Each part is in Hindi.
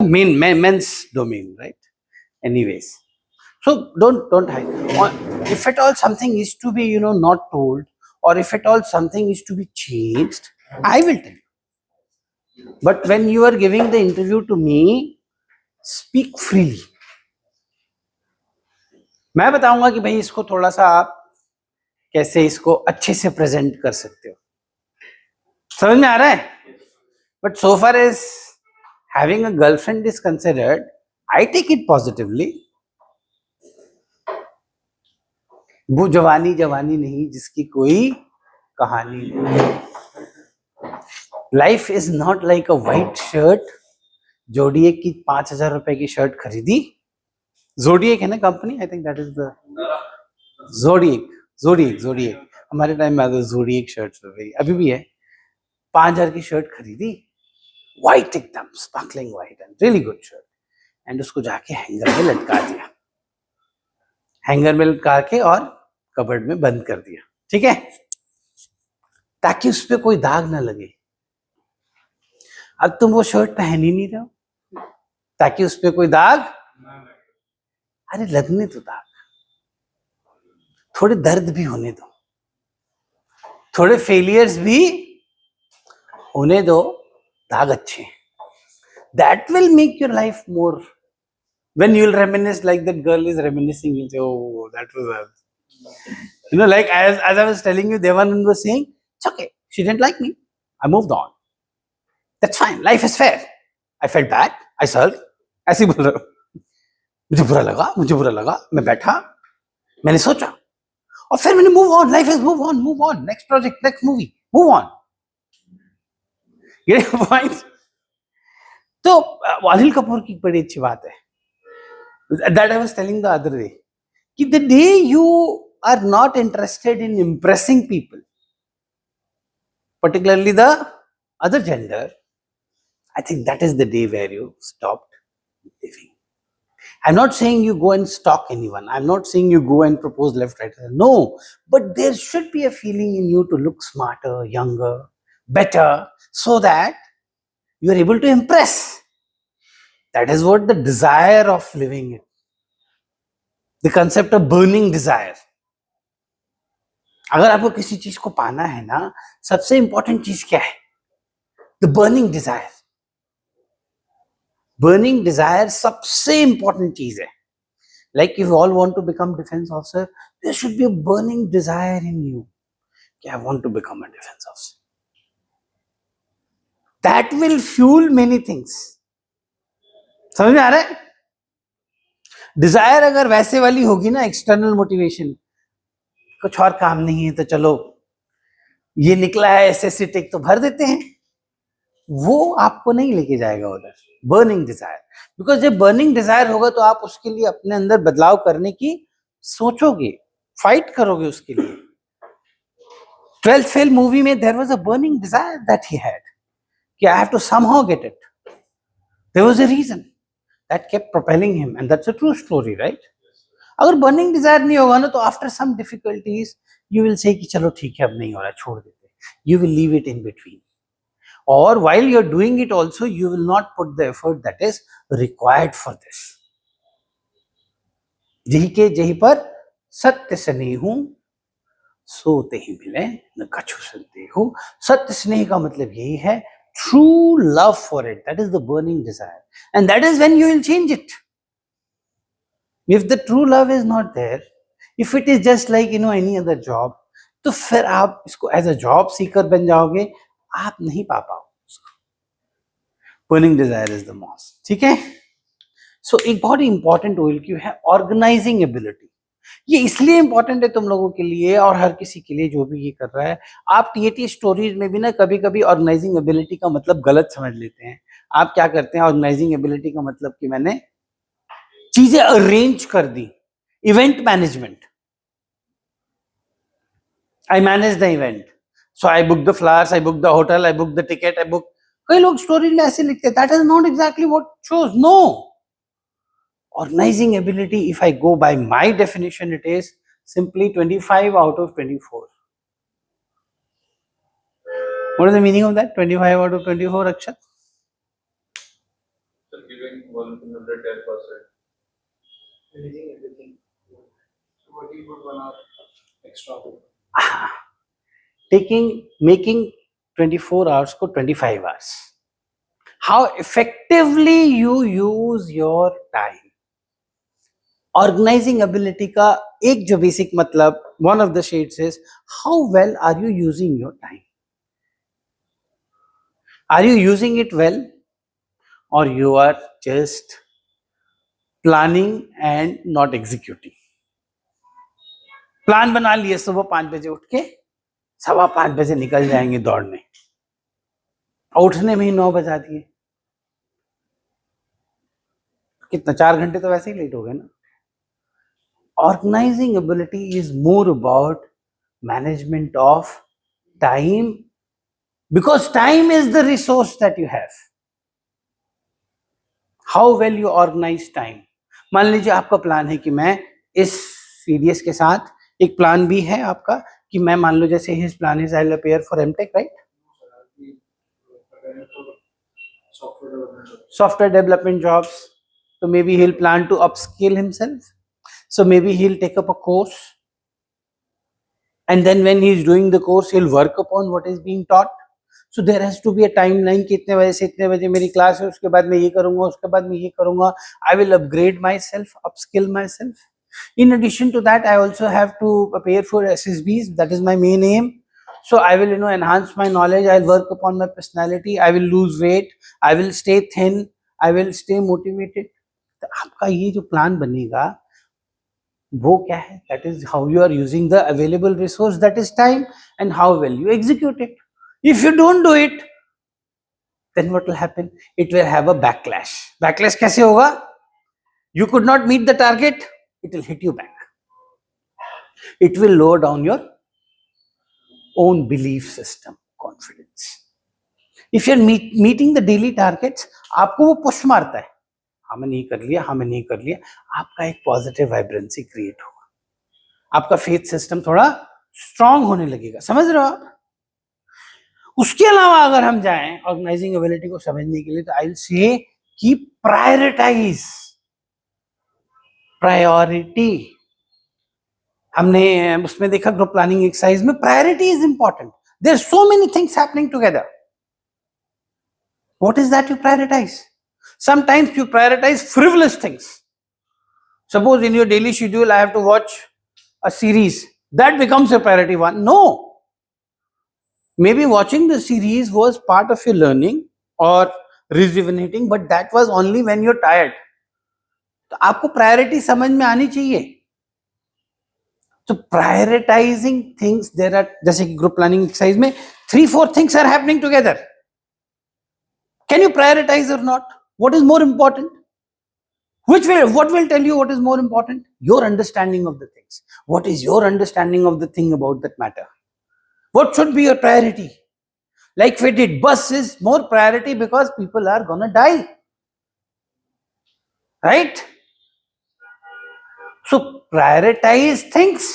men's domain, right? Anyways, so don't hide. If at all something is to be, not told, or if at all something is to be changed, I will tell you. But when you are giving the interview to me, speak freely. मैं बताऊंगा कि भाई इसको थोड़ा सा आप कैसे इसको अच्छे से प्रेजेंट कर सकते हो. समझ में आ रहा है? But so far as having a girlfriend is considered, I take it positively. वो जवानी जवानी नहीं जिसकी कोई कहानी नहीं. Life is not like a white shirt. Zodiac की 5,000 रुपए की शर्ट खरीदी. जोडिएक है ना company, I think that is the Zodiac. हमारे टाइम में आता जोडिएक शर्ट्स अभी भी है. 5,000 की शर्ट खरीदी, व्हाइट एकदम sparkling white and really good shirt, and उसको जाके हैंगर में लटका दिया. हैंगर में लटका के और कबर्ड में बंद कर दिया. ठीक है, ताकि उस पर कोई दाग ना लगे. अब तुम वो शर्ट पहन ही नहीं रहे हो ताकि उस पर कोई दाग. अरे लगने तो दाग, थोड़े दर्द भी होने दो, थोड़े फेलियर्स भी होने दो. दाग अच्छे, that will make your life more. When you'll reminisce like that girl is reminiscing, you'll say, oh, that was like as I was telling you, Devanand was saying, it's okay, she didn't like me, I moved on, that's fine, life is fair. I felt bad, I sulked, ऐसे बोल रहा हूँ. मुझे बुरा लगा, मैं बैठा, मैंने सोचा, और फिर मैंने move on. Life is move on, next project, next movie, move on. Get your point? तो अनिल कपूर की बड़ी अच्छी बात है, that I was telling the other day, कि the day you are not interested in impressing people, particularly the other gender, I think that is the day where you stopped living. I'm not saying you go and stalk anyone. I'm not saying you go and propose left, right. No, but there should be a feeling in you to look smarter, younger, better, so that you are able to impress. That is what the desire of living is. The concept of burning desire. अगर आपको किसी चीज को पाना है ना, सबसे इंपॉर्टेंट चीज क्या है? The burning desire. Burning desire सबसे इंपॉर्टेंट चीज है. Like if all want to become defence officer, there should be a burning desire in you कि I want to become a defence officer. That will fuel many things. समझ में आ रहा है? डिजायर अगर वैसे वाली होगी ना, एक्सटर्नल मोटिवेशन, कुछ और काम नहीं है तो चलो ये निकला है एसएससी टेक तो भर देते हैं, वो आपको नहीं लेके जाएगा उधर. बर्निंग डिजायर, बिकॉज जब बर्निंग डिजायर होगा तो आप उसके लिए अपने अंदर बदलाव करने की सोचोगे, फाइट करोगे उसके लिए. 12th फेल मूवी में there was a burning desire that he had कि I have to somehow get it. There was a reason that kept propelling him, and that's a true story, right? अगर बर्निंग डिजायर नहीं होगा ना, तो after some difficulties you will say कि चलो ठीक है, अब नहीं हो रहा, छोड़ देते. You will leave it in between, or while you're doing it also you will not put the effort that is required for this. जही के जही पर सत्य स्नेहु सोते ही मिले न कछु संदेहु. सत्य स्नेह का मतलब यही है, true love for it, that is the burning desire, and that is when you will change it. If the true love is not there, if it is just like any other job, तो फिर आप इसको एज अ जॉब सीकर बन जाओगे, आप नहीं पा पाओगे. Burning desire is the most. ठीक है? सो एक बहुत ही इंपॉर्टेंट OLQ है ऑर्गेनाइजिंग एबिलिटी. ये इसलिए इंपॉर्टेंट है तुम लोगों के लिए और हर किसी के लिए जो भी ये कर रहा है. आप TAT स्टोरीज में भी ना कभी कभी ऑर्गेनाइजिंग एबिलिटी का मतलब गलत समझ लेते हैं. आप क्या करते हैं, ऑर्गेनाइजिंग एबिलिटी का मतलब कि मैंने चीजें अरेंज कर दी. Event management, I manage the event, so I book the flowers, I book the hotel, I book the ticket, I book. कई लोग स्टोरी में ऐसे लिखते हैं, that is not exactly what shows. No, organizing ability, if I go by my definition, it is simply 25 out of 24. What is the meaning of that? 25 out of 24, Akshat? giving 110%. Releasing everything. So what do you put 1 hour extra? Making 24 hours को 25 hours. How effectively you use your time. Organizing ability का एक जो basic मतलब, one of the shades is how well are you using your time? Are you using it well, or you are just planning and not executing? Plan बना लिए, सुबह 5 बजे उठ के 5:15 बजे निकल जाएंगे दौड़ने, उठने में ही 9 बजा दिए, कितना 4 घंटे तो वैसे ही लेट हो गए ना. Organizing ability is more about management of time, because time is the resource that you have. How well you organize time. मान लीजिए आपका प्लान है कि मैं इस सीरीज के साथ एक प्लान भी है आपका कि मैं मान लो जैसे his plan is I'll appear for MTech, right? Software development jobs. So maybe he'll plan to upskill himself. So maybe he'll take up a course, and then when he's doing the course, he'll work upon what is being taught. So there has to be a timeline कि इतने बजे से इतने बजे मेरी क्लास है, उसके बाद मैं ये करूंगा, उसके बाद मैं ये करूंगा. I will upgrade myself, upskill myself. In addition to that, I also have to prepare for SSBs. That is my main aim. So I will, enhance my knowledge. I'll work upon my personality. I will lose weight. I will stay thin. I will stay motivated. तो आपका ये जो प्लान बनेगा वो क्या है? That is how you are using the available resource, that is time, and how well you execute it. If you don't do it, then what will happen? It will have a backlash. Backlash कैसे होगा? You could not meet the target, it will hit you back. It will lower down your own belief system, confidence. If you are meeting the daily targets, आपको वो पुश मारता है, हाँ मैंने ये कर लिया, हाँ मैंने ये कर लिया. आपका एक पॉजिटिव वाइब्रेंसी क्रिएट होगा, आपका फेथ सिस्टम थोड़ा स्ट्रांग होने लगेगा. समझ रहे हो आप? उसके अलावा अगर हम जाएं ऑर्गेनाइजिंग एबिलिटी को समझने के लिए, तो आई विल से कि प्रायोरिटाइज. प्रायोरिटी हमने उसमें देखा ग्रुप प्लानिंग एक्सरसाइज में, priority is important. There are so many things happening together. What is that you prioritise? Sometimes you prioritize frivolous things. Suppose in your daily schedule I have to watch a series, that becomes your priority one. No, maybe watching the series was part of your learning or rejuvenating, but that was only when you're tired. तो आपको प्रायोरिटी समझ में आनी चाहिए. तो प्रायोरिटाइजिंग थिंग्स, देयर आर, जैसे कि ग्रुप प्लानिंग एक्सरसाइज में 3-4 things are happening together. Can you prioritise और not? What is more important? What will tell you what is more important? Your understanding of the things. What is your understanding of the thing about that matter? What should be your priority? Like we did, bus is more priority because people are gonna die. Right? So prioritize things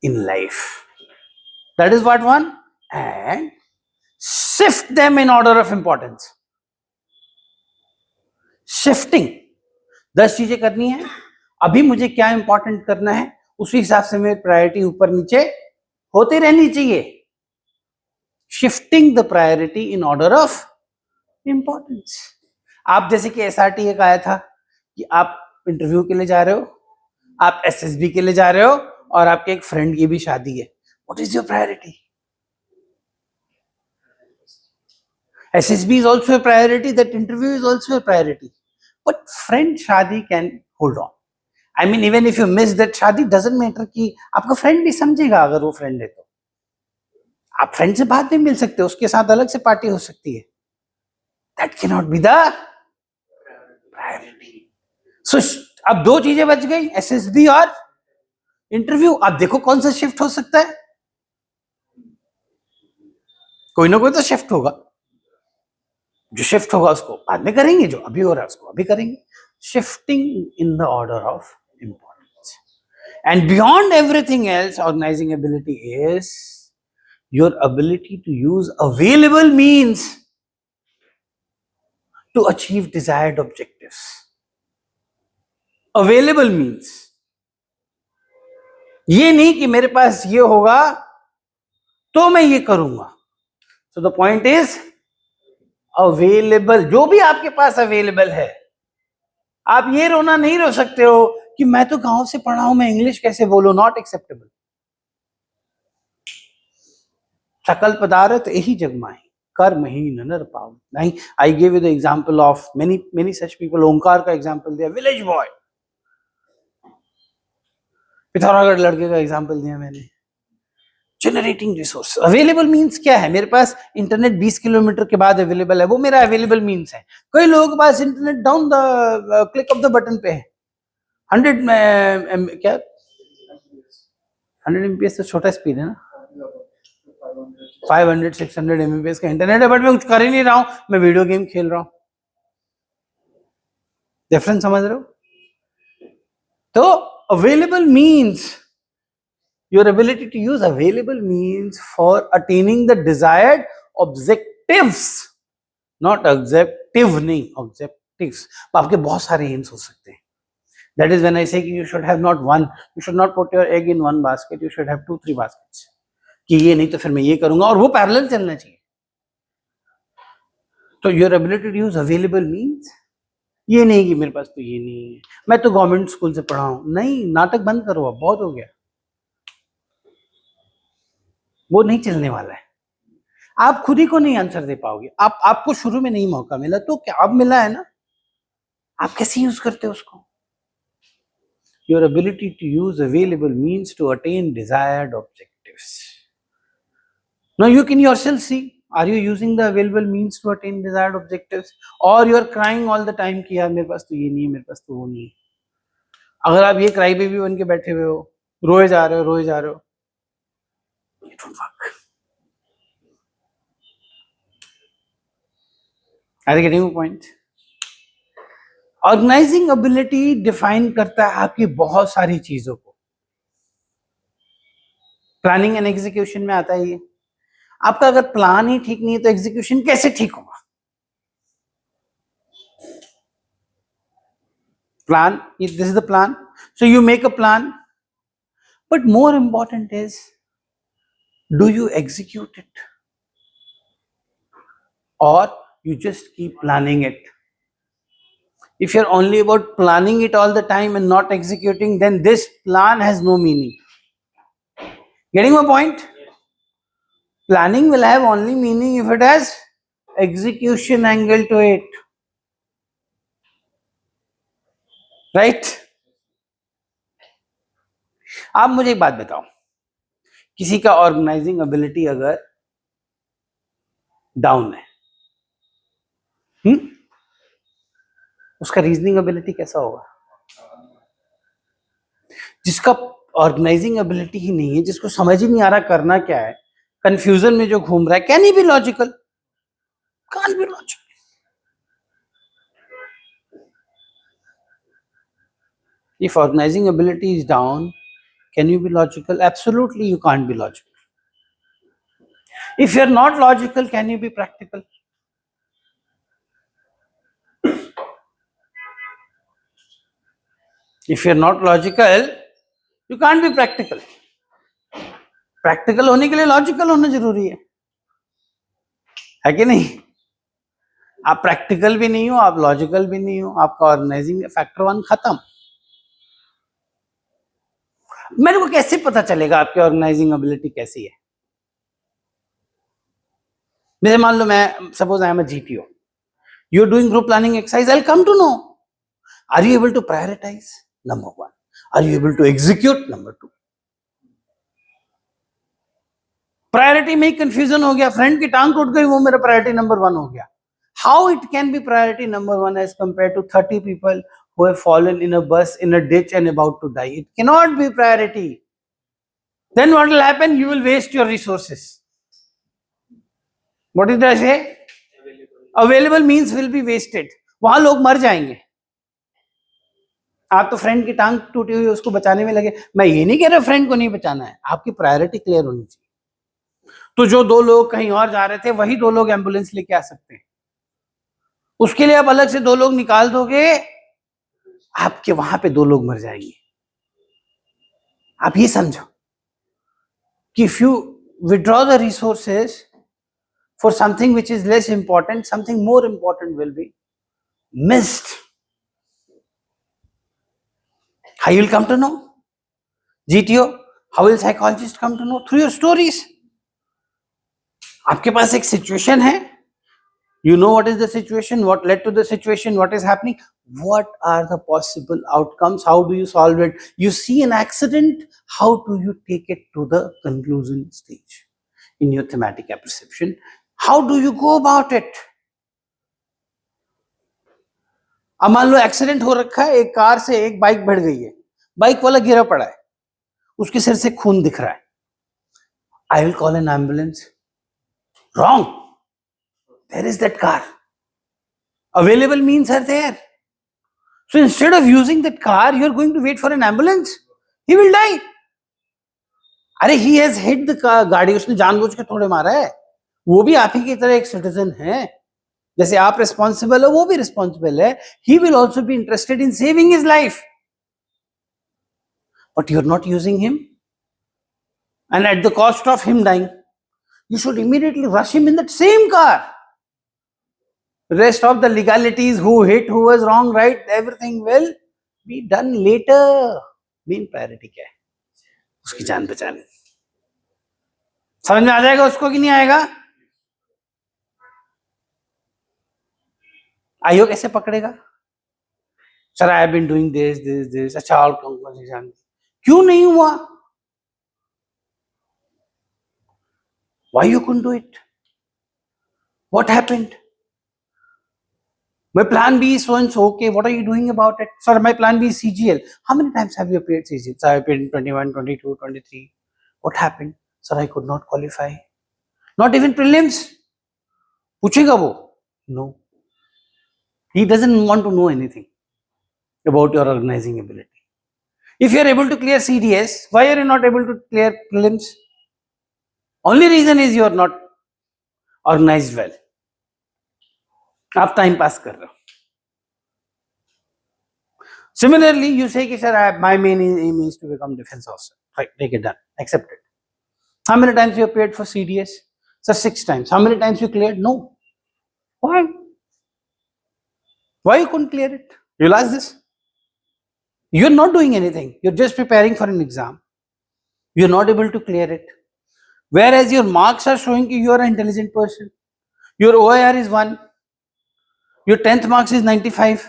in life. That is what one. And shift them in order of importance. Shifting 10 चीजें करनी है, अभी मुझे क्या इंपॉर्टेंट करना है, उसी हिसाब से मेरी प्रायोरिटी ऊपर नीचे होती रहनी चाहिए. Shifting the priority in order of importance. आप जैसे कि एसआरटी एक आया था कि आप इंटरव्यू के लिए जा रहे हो, आप एसएसबी के लिए जा रहे हो, और आपके एक फ्रेंड की भी शादी है. What is your priority? SSB is also a priority, that interview is also a priority. But friend shadi can hold on. I mean, even if you miss that shadi, doesn't matter कि आपका friend भी समझेगा अगर वो friend है तो. आप friend से बात नहीं मिल सकते, उसके साथ अलग से पार्टी हो सकती है. That cannot be the priority. So अब 2 चीजें बच गई, SSB और इंटरव्यू. आप देखो कौन सा शिफ्ट हो सकता है. कोई ना कोई तो शिफ्ट होगा. जो शिफ्ट होगा उसको बाद में करेंगे, जो अभी हो रहा है उसको अभी करेंगे. Shifting in the order of importance. And beyond everything else, organising ability is your ability to use available means. to achieve desired objectives. Available means ये नहीं कि मेरे पास ये होगा तो मैं ये करूंगा. So the point is available. जो भी आपके पास अवेलेबल है, आप ये रोना नहीं रो सकते हो कि मैं तो गांव से पढ़ा हूं, मैं इंग्लिश कैसे बोलूं. Not acceptable. सकल पदार्थ यही जग माही, कर्म ही नर पाव नहीं. I give you the example of many such people. Omkar का एग्जांपल दिया, विलेज बॉय. पिथौरागढ़ लड़के का एग्जांपल दिया मैंने. Generating resource. अवेलेबल मीन्स क्या है? मेरे पास इंटरनेट 20 किलोमीटर के बाद अवेलेबल है, वो मेरा अवेलेबल मीन्स है. कई लोगों के पास internet down the click of the button पे है. 100 क्या 100 MPS तो छोटा स्पीड है ना. 500-600 MBPS का इंटरनेट है, बट मैं कुछ कर ही नहीं रहा हूं, मैं वीडियो गेम खेल रहा हूं. डिफरेंस समझ रहे हो? तो available means your ability to use available means for attaining the desired objectives, not objective नहीं, objectives. आपके बहुत सारे aims हो सकते हैं. That is when I say कि you should have not one, you should not put your egg in one basket, you should have 2-3 baskets. कि ये नहीं तो फिर मैं ये करूंगा, और वो पैरेलल चलना चाहिए. तो your ability to use available means ये नहीं कि मेरे पास तो ये नहीं है, मैं तो गवर्नमेंट स्कूल से पढ़ा हूं. नहीं, नाटक बंद करो, अब बहुत हो गया. वो नहीं चलने वाला है. आप खुद ही को नहीं आंसर दे पाओगे. आपको शुरू में नहीं मौका मिला, तो क्या अब मिला है ना, आप कैसे यूज करते हो उसको. Your ability to use available means to attain desired objectives. Now you can yourself see, are you using the available means to attain desired objectives, और you are crying all the time कि यार मेरे पास तो ये नहीं है, मेरे पास तो वो नहीं है. अगर आप ये क्राई बेबी बन के बैठे हुए हो, रोए जा रहे हो, it won't work. Are you getting the point? Organizing ability define करता है आपकी बहुत सारी चीजों को. प्लानिंग एंड एग्जीक्यूशन में आता है ये. आपका अगर प्लान ही ठीक नहीं है तो एग्जीक्यूशन कैसे ठीक होगा. Plan, this is the plan. So you make a plan, but more important is, do you execute it, or you just keep planning it? If you're only about planning it all the time and not executing, then this plan has no meaning. Getting my point? Planning will have only meaning if it has execution angle to it. Right? आप मुझे एक बात बताओ, किसी का ऑर्गेनाइजिंग एबिलिटी अगर डाउन है, उसका रीजनिंग एबिलिटी कैसा होगा? जिसका ऑर्गेनाइजिंग एबिलिटी ही नहीं है, जिसको समझ ही नहीं आ रहा करना क्या है, कंफ्यूजन में जो घूम रहा है, can he be logical? Can't be logical. If organizing ability is down, can you be logical? Absolutely, you can't be logical. If you're not logical, can you be practical? If you're not logical, you can't be practical. Practical होने के लिए logical होना जरूरी है कि नहीं? आप practical भी नहीं हो, आप logical भी नहीं हो, आपका organizing factor 1 खत्म. मेरे को कैसे पता चलेगा आपकी ऑर्गेनाइजिंग एबिलिटी कैसी है? जैसे मान लो मैं, suppose I am a GTO, you are doing group planning exercise, I will come to know, are you able to prioritise? Number 1. Are you able to execute? Number 2. Priority में कंफ्यूजन हो गया, फ्रेंड की टांग टूट गई, वो मेरा प्रायोरिटी नंबर 1 हो गया. How it can be priority number 1 as compare to 30 people who have fallen in a bus in a ditch and about to die? It cannot be priority. Then what will happen? You will waste your resources. What did I say? Available means will be wasted. वहां लोग मर जाएंगे. आप तो फ्रेंड की टांग टूटी हुई उसको बचाने में लगे. मैं ये नहीं कह रहा फ्रेंड को नहीं बचाना है, आपकी प्रायोरिटी क्लियर होनी चाहिए. तो जो 2 लोग कहीं और जा रहे थे, वही 2 लोग एम्बुलेंस लेके आ सकते हैं. उसके लिए आप अलग से 2 लोग निकाल दोगे, आपके वहां पे 2 लोग मर जाएंगे। आप ये समझो कि if you withdraw the resources for something which is less important, something more important will be missed. How you will come to know? GTO, how will psychologists come to know? Through your stories. आपके पास एक situation है, you know what is the situation, what led to the situation, what is happening, what are the possible outcomes, how do you solve it? You see an accident, how do you take it to the conclusion stage in your thematic apperception? How do you go about it? अब मान लो एक्सीडेंट हो रखा है, एक कार से एक बाइक भिड़ गई है, बाइक वाला गिरा पड़ा है, उसके सिर से खून दिख रहा है। I will call an ambulance. Wrong, there is that car, available means are there, so instead of using that car you are going to wait for an ambulance, he will die. अरे ही हैज हिट द गाड़ी, उसने जानबूझ के थोड़े मारा है, वो भी आप ही की तरह एक सिटीजन है, जैसे आप रिस्पॉन्सिबल हो वो भी रिस्पॉन्सिबल है। He will also be interested in saving his life, but you are not using him, and at the cost of him dying you should immediately rush him in that same car. Rest of the legalities, who hit, who was wrong, right, everything will be done later. Main priority क्या है? उसकी जान बचानी। समझ में आ जाएगा उसको कि नहीं आएगा? आयोग कैसे पकड़ेगा? Sir I have been doing this, अच्छा ऑल एग्जाम क्यों नहीं हुआ? Why you couldn't do it? What happened? My plan B is so and so. Okay, what are you doing about it? Sir, my plan B is CGL. How many times have you appeared CGL? Sir, I appeared in 21, 22, 23. What happened? Sir, I could not qualify. Not even prelims. पूछेगा वो? No. He doesn't want to know anything about your organizing ability. If you are able to clear CDS, why are you not able to clear prelims? Only reason is you are not organized well. आप टाइम पास कर रहे हो। Similarly, you say, sir, my main aim is to become defense officer. Right, take it done, accepted. How many times you appeared for CDS? Sir, 6 times. How many times you cleared? No. Why? Why you couldn't clear it? You'll ask this. You're not doing anything. You're just preparing for an exam. You're not able to clear it. Whereas your marks are showing you are an intelligent person. Your OIR is 1. Your 10th marks is 95.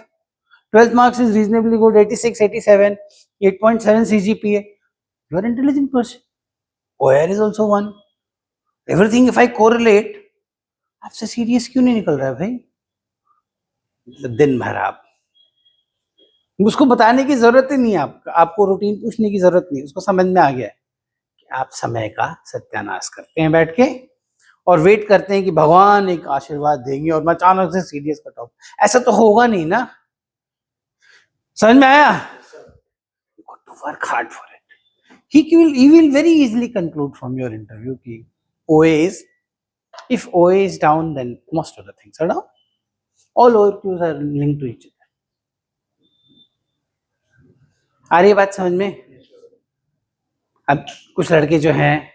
12th marks is reasonably good, 86, 87, 8.7 CGPA. You are an intelligent person. OIR is also 1. Everything if I correlate, आपसे सीरियस क्यों नहीं निकल रहा है भाई? मतलब दिन भर आप उसको बताने की जरूरत ही नहीं है, आपको रूटीन पूछने की जरूरत नहीं, उसको समझ में आ गया है कि आप समय का सत्यानाश करते हैं बैठ के और वेट करते हैं कि भगवान एक आशीर्वाद देंगे और मैं अचानक से सीरियस कट ऑफ। ऐसा तो होगा नहीं ना, समझ में आया? You got to work hard for it. He will very easily conclude from your interview कि OA is, if OA is down, then most of the things are down. All OQs are linked to each other. आ रही बात समझ में? अब कुछ लड़के जो हैं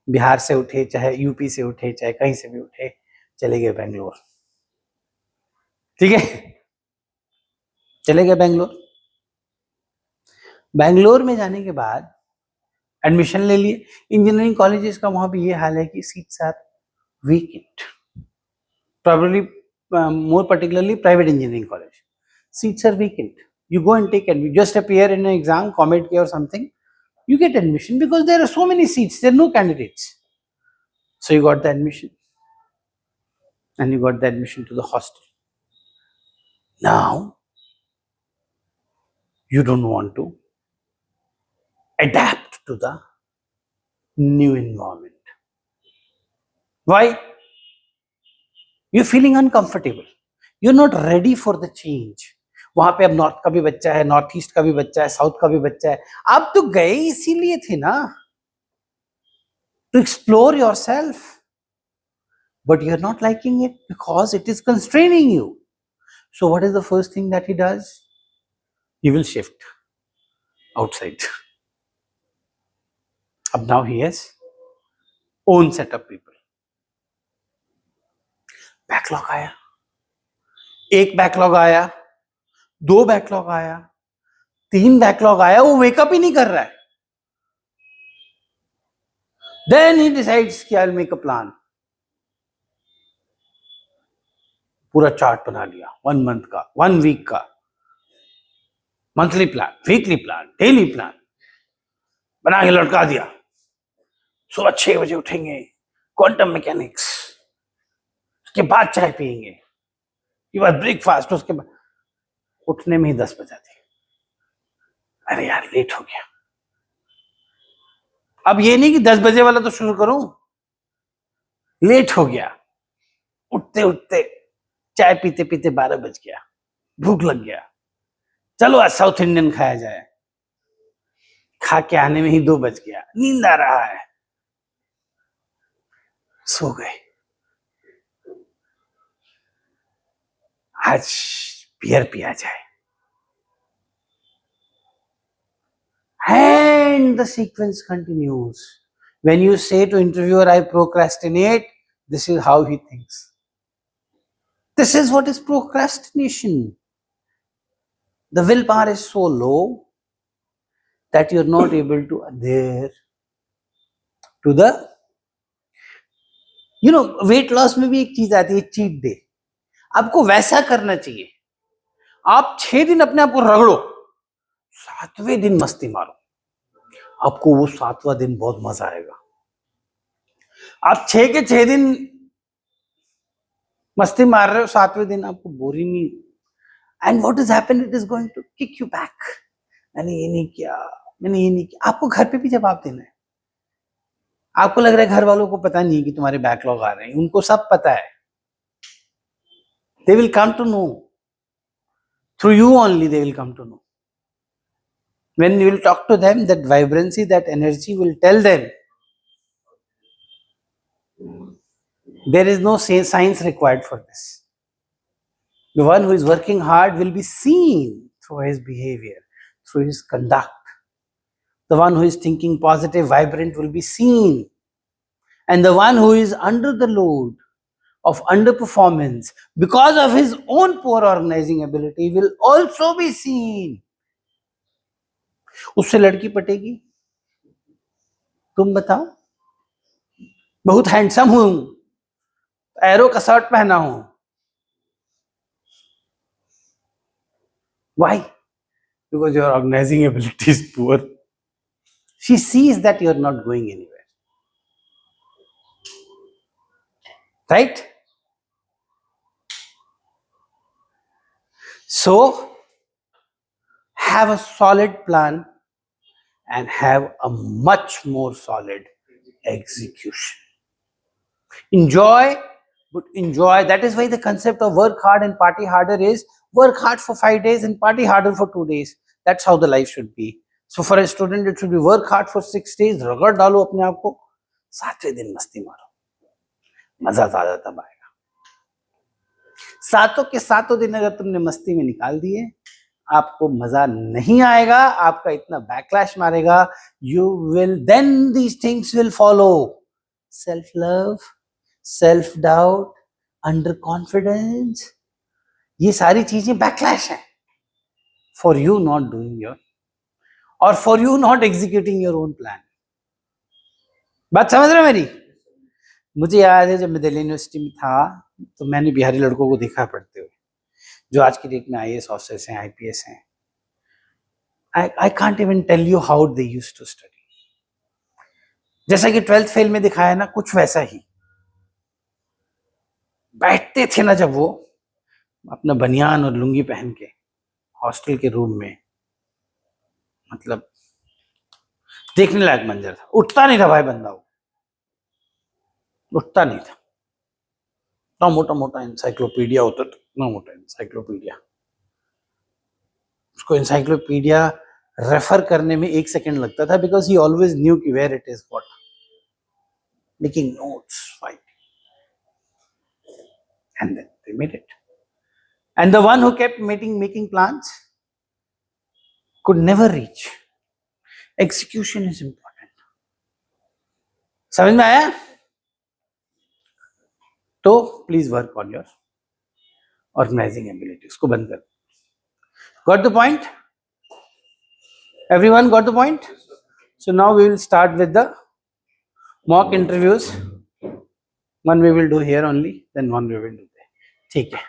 बिहार से उठे, चाहे यूपी से उठे, चाहे कहीं से भी उठे, चले गए बेंगलोर। ठीक है, चले गए बेंगलोर। बेंगलोर में जाने के बाद एडमिशन ले लिए। इंजीनियरिंग कॉलेजेस का वहां भी ये हाल है कि seats are vacant. Probably more particularly private engineering college. Seats are vacant. You go and take admission. Just appear in an exam, comment or something. You get admission because there are so many seats. There are no candidates. So you got the admission. And you got the admission to the hostel. Now, you don't want to adapt to the new environment. Why? You're feeling uncomfortable. You're not ready for the change. वहां पे अब नॉर्थ का भी बच्चा है, नॉर्थ ईस्ट का भी बच्चा है, साउथ का भी बच्चा है। आप तो गए इसीलिए थे ना, to explore yourself. but you're not liking it because it is constraining you. So what is the first thing that he does? He will shift outside. Ab now he has own set of people. Backlog आया, एक बैकलॉग आया, दो बैकलॉग आया, तीन बैकलॉग आया, वो वेकअप ही नहीं कर रहा है. Then he decides कि I'll make a plan. पूरा चार्ट बना लिया, 1 month का, 1 week का, monthly plan, weekly plan, daily plan बना के लटका दिया. सुबह 6 बजे उठेंगे, क्वांटम मैकेनिक्स, उसके बाद चाय पियेंगे, उसके बाद ब्रेकफास्ट, उसके बाद उठने में ही 10 बजा दी. अरे यार लेट हो गया. अब ये नहीं कि 10 बजे वाला तो शुरू करूं, लेट हो गया, उठते उठते चाय पीते पीते 12 बज गया, भूख लग गया, चलो आज साउथ इंडियन खाया जाए. खा के आने में ही 2 बज गया, नींद आ रहा है, सो गए. आज बियर पिया जाए. And the sequence continues. When you say to interviewer, I procrastinate, this is how he thinks. This is what is procrastination. The willpower is so low that you're not able to adhere to the, weight loss में भी एक चीज आती है, cheat day. आपको वैसा करना चाहिए. आप 6 दिन अपने आप को रगड़ो, 7वें दिन मस्ती मारो. आपको वो 7वां दिन बहुत मजा आएगा. आप 6 के 6 दिन मस्ती मार रहे हो, 7वें दिन आपको बोरिंग नहीं. And what is happen, it is going to kick you back. मैंने ये नहीं किया, मैंने ये नहीं किया. आपको घर पे भी जवाब देना है. आपको लग रहा है घर वालों को पता नहीं है कि तुम्हारे बैकलॉग आ रहे हैं. उनको सब पता है. They will come to know through you only. They will come to know. When you will talk to them, that vibrancy, that energy will tell them. There is no science required for this. The one who is working hard will be seen through his behavior, through his conduct. The one who is thinking positive, vibrant will be seen. And the one who is under the load of underperformance because of his own poor organizing ability will also be seen. उससे लड़की पटेगी? तुम बताओ. बहुत हैंडसम हूं, एरो का शर्ट पहना हूं. Why? Because your organizing ability is poor. She sees that you are not going anywhere. Right? So, have a solid plan and have a much more solid execution. Enjoy, but enjoy. That is why the concept of work hard and party harder is work hard for 5 days and party harder for 2 days. That's how the life should be. So for a student, it should be work hard for 6 days, रगड़ डालो अपने आप को, 7वें दिन मस्ती मारो. मजा ज्यादा तब आएगा. 7 के 7 दिन अगर तुमने मस्ती में निकाल दिए, आपको मजा नहीं आएगा. आपका इतना बैकलैश मारेगा. You will then these things will follow. Self love, self doubt, under confidence, ये सारी चीजें बैकलैश है for you not doing your और for you not executing your own plan. बात समझ रहे हो मेरी? मुझे याद है जब मैं दिल्ली यूनिवर्सिटी में था तो मैंने बिहारी लड़कों को देखा पढ़ते हुए, जो आज की डेट में IAS ऑफिसर्स हैं, IPS हैं. I can't even tell you how they used to study. जैसा कि 12th फेल में दिखाया ना, कुछ वैसा ही बैठते थे ना जब वो अपना बनियान और लुंगी पहन के हॉस्टल के रूम में. मतलब देखने लायक मंजर था. उठता नहीं था भाई बंदा, वो उठता नहीं था. इतना मोटा मोटा इंसाइक्लोपीडिया होता था, इतना मोटा इंसाइक्लोपीडिया. उसको इंसाइक्लोपीडिया रेफर करने में 1 सेकेंड लगता था, बिकॉज ही ऑलवेज न्यू कि where it is what. Making notes, fight. and then they made it. And the one who kept making plans could never reach. Execution is important. समझ में आया? तो please work on your organising ability. उसको बंद कर. Got the point? Everyone got the point? So now we will start with the mock interviews. One we will do here only, then one we will do there. ठीक है.